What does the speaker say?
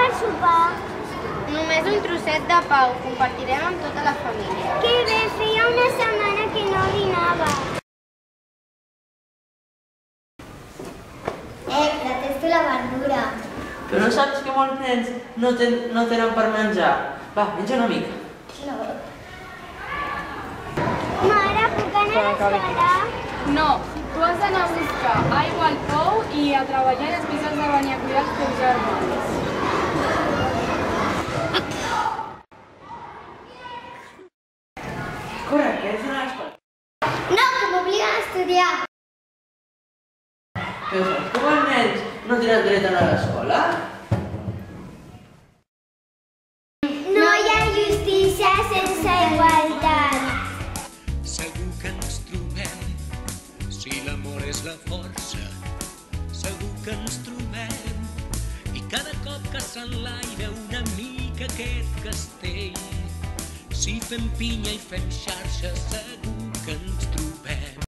per sopar? Només un trosset de pa, ho compartirem amb tota la família. Que bé, feia una setmana que no dinava. Detesto la verdura. Però no saps que molts nens no tenen per menjar? Va, menja una mica. Mare, puc anar a l'escola? No, tu has d'anar a buscar aigua al pou i a treballar i després has de venir a cuidar els teus germans. Corre, que ets a l'escola. No, que m'obliguen a estudiar. Però saps que molts nens no tenen dret a anar a l'escola? No hi ha justícia sense igualtat. Segur que ens trobem, si l'amor és la força, segur que ens trobem. I cada cop que s'enlaira una mica aquest castell, si fem pinya i fem xarxa, segur que ens